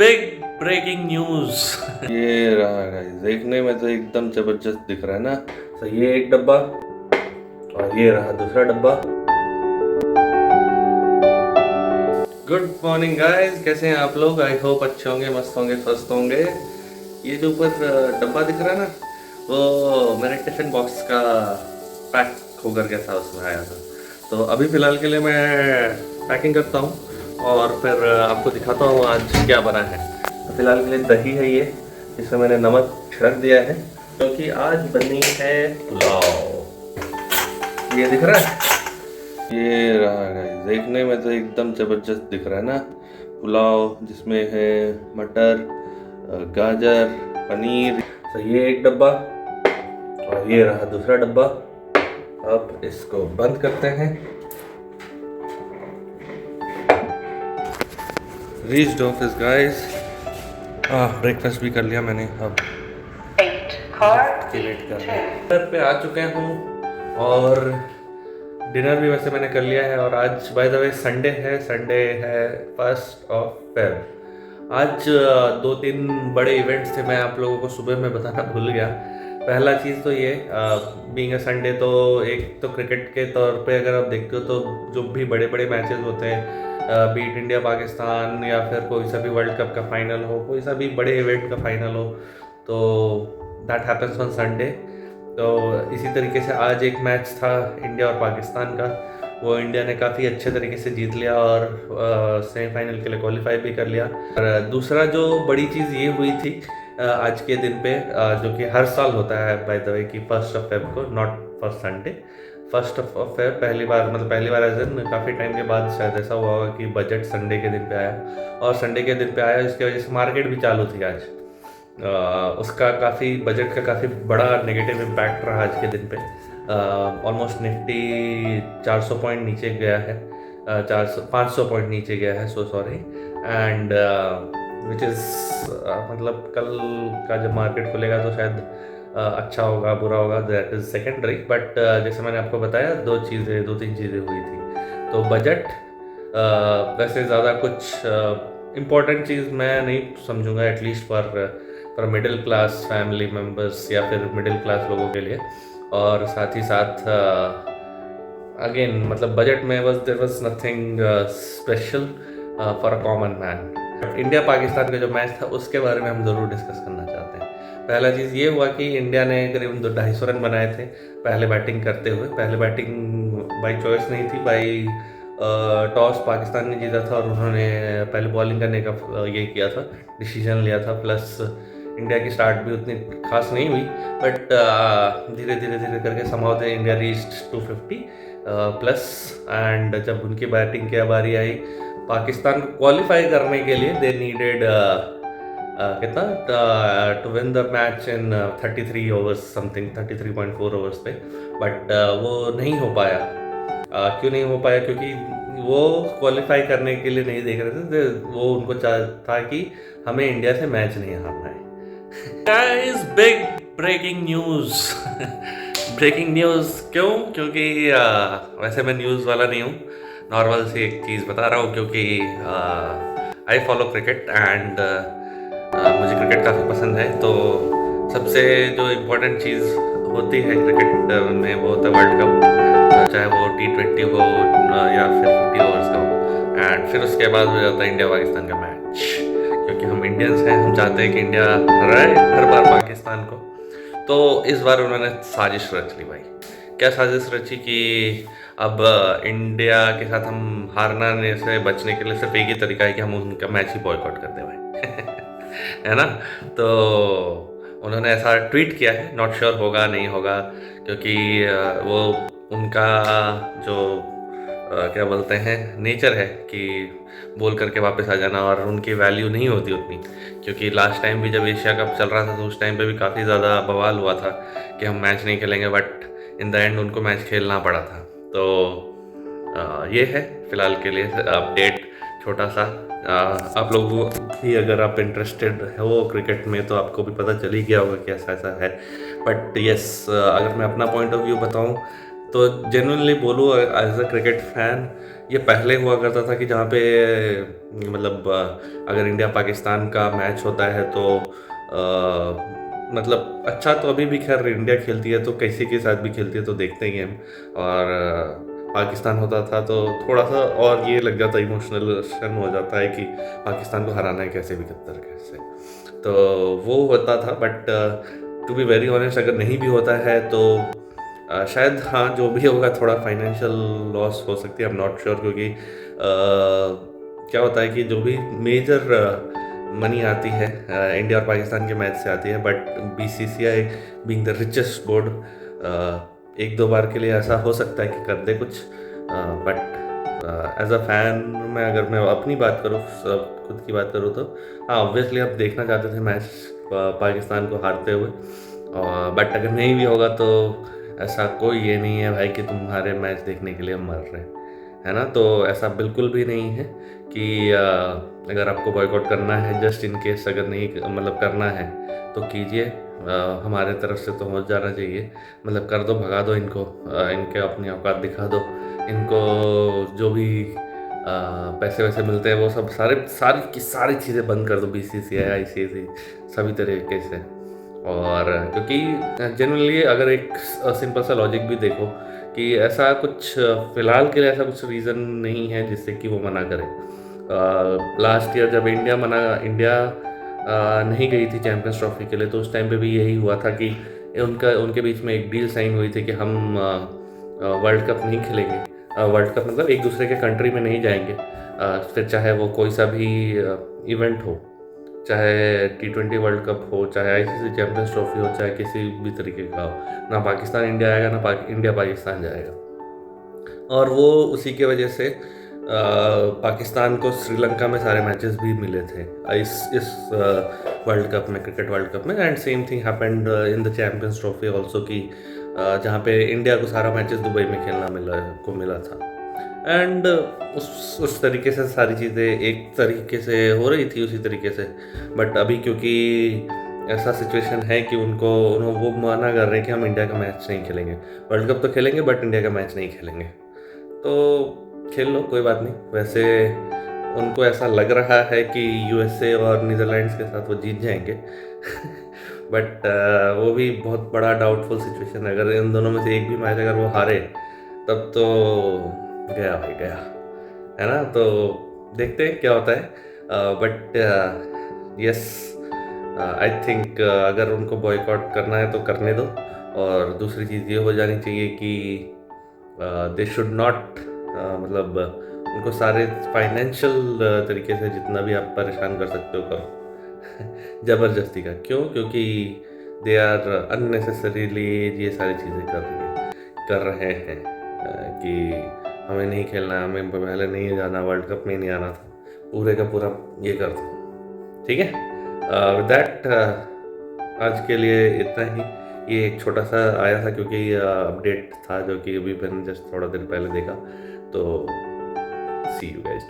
Big breaking news. ये रहा guys, देखने में तो एकदम जबरदस्त दिख रहा है ना। तो ये एक डब्बा और ये रहा दूसरा डब्बा। गुड मॉर्निंग गाइस, कैसे हैं आप लोग? आई होप अच्छे होंगे, मस्त होंगे, स्वस्थ होंगे। ये जो ऊपर डब्बा दिख रहा है ना, वो मेरे टिफिन बॉक्स का पैक होकर के था, उसमें आया था। तो अभी फ़िलहाल के लिए मैं पैकिंग करता हूँ और फिर आपको दिखाता हूँ आज क्या बना है। तो फिलहाल के लिए दही है ये, जिसमें मैंने नमक छिड़क दिया है, क्योंकि आज बनी है पुलाव। ये दिख रहा है, ये रहा गाइस, देखने में तो एकदम ज़बरदस्त दिख रहा है ना। पुलाव जिसमें है मटर, गाजर, पनीर। तो ये एक डब्बा और ये रहा दूसरा डब्बा। अब इसको बंद करते हैं। रीच्ड ऑफिस गाइस, ब्रेकफास्ट भी कर लिया मैंने। अब वेट कर रहे हैं, घर पे आ चुके हूँ और डिनर भी वैसे मैंने कर लिया है। और आज बाय द वे संडे है 1 फेब। आज 2-3 बड़े इवेंट्स थे, मैं आप लोगों को सुबह में बताना भूल गया। पहला चीज़ तो ये, बीइंग अ संडे, तो एक तो क्रिकेट के तौर पे अगर आप देखते हो तो जो भी बड़े बड़े मैचेस होते हैं, बीट इंडिया पाकिस्तान या फिर कोई सा भी वर्ल्ड कप का फाइनल हो, कोई सा भी बड़े इवेंट का फाइनल हो, तो दैट हैपन्स ऑन संडे। तो इसी तरीके से आज एक मैच था इंडिया और पाकिस्तान का। वो इंडिया ने काफ़ी अच्छे तरीके से जीत लिया और सेमीफाइनल के लिए क्वालिफाई भी कर लिया। और दूसरा जो बड़ी चीज़ ये हुई थी आज के दिन पे, जो कि हर साल होता है बाय द वे, कि 1 फेब को, नॉट फर्स्ट संडे, 1 फेब पहली बार, मतलब पहली बार एज इन काफ़ी टाइम के बाद शायद ऐसा हुआ होगा कि बजट संडे के दिन पे आया। और संडे के दिन पे आया, इसकी वजह से मार्केट भी चालू थी आज। उसका काफ़ी, बजट का काफ़ी बड़ा नेगेटिव इम्पैक्ट रहा आज के दिन पे। ऑलमोस्ट निफ्टी 400 पॉइंट नीचे गया है, 500 पॉइंट नीचे गया है, so sorry. And which is, मतलब कल का जब मार्केट खुलेगा तो शायद अच्छा होगा बुरा होगा, दैट इज़ सेकेंडरी। बट जैसे मैंने आपको बताया, 2-3 चीज़ें हुई थी। तो बजट, वैसे ज़्यादा कुछ इम्पॉर्टेंट चीज़ मैं नहीं समझूंगा, at least for middle class family members या फिर मिडिल क्लास लोगों के लिए। और साथ ही साथ अगेन, मतलब बजट में there was nothing special for a common man. India Pakistan का जो मैच था उसके बारे में हम ज़रूर डिस्कस करना चाहते हैं। पहला चीज़ ये हुआ कि इंडिया ने करीबन 250 रन बनाए थे पहले बैटिंग करते हुए। पहले बैटिंग बाई चॉइस नहीं थी, बाई टॉस पाकिस्तान ने जीता था और उन्होंने पहले बॉलिंग करने का ये किया था, डिसीजन लिया था। प्लस इंडिया की स्टार्ट भी उतनी खास नहीं हुई, बट धीरे धीरे करके somehow they India reached 250 plus. And जब उनकी बैटिंग की बारी आई, पाकिस्तान को क्वालिफाई करने के लिए दे नीडेड कितना, to win the match in 33 overs something, 33.4 overs पे। बट वो नहीं हो पाया। क्यों नहीं हो पाया? क्योंकि वो क्वालिफाई करने के लिए नहीं देख रहे थे, वो उनको था कि हमें इंडिया से मैच नहीं हारना है। Guys, big breaking news. Breaking news क्यों? क्योंकि वैसे मैं न्यूज़ वाला नहीं हूँ, नॉर्मल सी एक चीज़ बता रहा हूँ। क्योंकि आई फॉलो क्रिकेट एंड मुझे क्रिकेट काफ़ी पसंद है। तो सबसे जो इम्पोर्टेंट चीज़ होती है क्रिकेट में, वो होता है वर्ल्ड कप, चाहे वो T20 हो या फिर 50 ओवर्स का हो। एंड फिर उसके बाद हो जाता है इंडिया पाकिस्तान का मैच। क्योंकि हम इंडियंस हैं, हम चाहते हैं कि इंडिया हराए हर बार पाकिस्तान को। तो इस बार उन्होंने साजिश रच ली भाई। क्या साजिश रची कि अब इंडिया के साथ हम हारना से बचने के लिए सिर्फ एक ही तरीका है कि हम उनका मैच ही बॉयकॉट कर दें भाई। है ना? तो उन्होंने ऐसा ट्वीट किया है, नॉट श्योर होगा नहीं होगा, क्योंकि वो उनका जो क्या बोलते हैं नेचर है कि बोल करके वापस आ जाना, और उनकी वैल्यू नहीं होती उतनी। क्योंकि लास्ट टाइम भी जब एशिया कप चल रहा था तो उस टाइम पे भी काफ़ी ज़्यादा बवाल हुआ था कि हम मैच नहीं खेलेंगे, बट इन द एंड उनको मैच खेलना पड़ा था। तो ये है फ़िलहाल के लिए अपडेट, छोटा सा। आप लोग भी अगर आप इंटरेस्टेड हो क्रिकेट में तो आपको भी पता चल ही गया होगा कि ऐसा ऐसा है। बट यस, अगर मैं अपना पॉइंट ऑफ व्यू बताऊं, तो जेन्युइनली बोलूँ एज अ क्रिकेट फैन, ये पहले हुआ करता था कि जहाँ पे मतलब अगर इंडिया पाकिस्तान का मैच होता है तो मतलब अच्छा, तो अभी भी खैर इंडिया खेलती है तो कैसे के साथ भी खेलती है तो देखते ही हैं हम। और पाकिस्तान होता था तो थोड़ा सा और ये लग जाता, इमोशनल शन हो जाता है कि पाकिस्तान को हराना है कैसे भी किधर कैसे, तो वो होता था। But to be very honest, अगर नहीं भी होता है तो शायद हाँ, जो भी होगा थोड़ा फाइनेंशियल लॉस हो सकती है, आई एम नॉट श्योर, क्योंकि क्या होता है कि जो भी मेजर मनी आती है इंडिया और पाकिस्तान के मैच से आती है, but BCCI being the richest board एक दो बार के लिए ऐसा हो सकता है कि कर दे कुछ, बट एज अ फैन मैं, अगर मैं अपनी बात करूँ, खुद की बात करूँ तो हाँ, ऑब्वियसली आप देखना चाहते थे मैच पाकिस्तान को हारते हुए, बट अगर नहीं भी होगा तो ऐसा कोई ये नहीं है भाई कि तुम्हारे मैच देखने के लिए हम मर रहे हैं, है ना। तो ऐसा बिल्कुल भी नहीं है कि अगर आपको बॉयकॉट करना है जस्ट इन केस, अगर नहीं मतलब करना है तो कीजिए, हमारे तरफ से तो हो जाना चाहिए, मतलब कर दो, भगा दो इनको, इनके अपनी औकात दिखा दो इनको, जो भी पैसे वैसे मिलते हैं वो सब सारी चीज़ें बंद कर दो, BCCI ICC सभी तरीके से। और क्योंकि जनरली अगर एक सिंपल सा लॉजिक भी देखो कि ऐसा कुछ फ़िलहाल के लिए ऐसा कुछ रीज़न नहीं है जिससे कि वो मना करे। लास्ट ईयर जब इंडिया नहीं गई थी चैम्पियंस ट्रॉफी के लिए, तो उस टाइम पे भी यही हुआ था कि उनके बीच में एक डील साइन हुई थी कि हम वर्ल्ड कप नहीं खेलेंगे, वर्ल्ड कप मतलब एक दूसरे के कंट्री में नहीं जाएंगे, फिर चाहे वो कोई सा भी इवेंट हो, चाहे T20 वर्ल्ड कप हो, चाहे ICC चैम्पियंस ट्रॉफी हो, चाहे किसी भी तरीके का हो, ना पाकिस्तान इंडिया आएगा, ना इंडिया पाकिस्तान जाएगा। और वो उसी के वजह से पाकिस्तान को श्रीलंका में सारे मैचेस भी मिले थे इस वर्ल्ड कप में, क्रिकेट वर्ल्ड कप में। And same thing happened in the champions trophy also, कि जहाँ पे इंडिया को सारा मैचेस दुबई में खेलना मिला था। एंड उस तरीके से सारी चीज़ें एक तरीके से हो रही थी उसी तरीके से, बट अभी क्योंकि ऐसा सिचुएशन है कि वो मना कर रहे हैं कि हम इंडिया का मैच नहीं खेलेंगे, वर्ल्ड कप तो खेलेंगे बट इंडिया का मैच नहीं खेलेंगे, तो खेल लो, कोई बात नहीं। वैसे उनको ऐसा लग रहा है कि USA और नीदरलैंड्स के साथ वो जीत जाएंगे बट वो भी बहुत बड़ा डाउटफुल सिचुएशन है। अगर इन दोनों में से एक भी मैच अगर वो हारे तब तो गया भाई गया, है ना। तो देखते हैं क्या होता है, बट यस, आई थिंक अगर उनको बॉयकॉट करना है तो करने दो। और दूसरी चीज़ ये हो जानी चाहिए कि दे शुड नॉट, मतलब उनको सारे फाइनेंशियल तरीके से जितना भी आप परेशान कर सकते हो करो ज़बरदस्ती का क्यों, क्योंकि दे आर अननेसेसरीली ये सारी चीज़ें कर रहे हैं कि हमें नहीं खेलना, हमें पहले नहीं जाना, वर्ल्ड कप में नहीं आना था, पूरे का पूरा ये कर दो, ठीक है। विद दैट आज के लिए इतना ही। ये एक छोटा सा आया था क्योंकि अपडेट था जो कि अभी मैंने जस्ट थोड़ा देर पहले देखा, तो सी यू गाइस।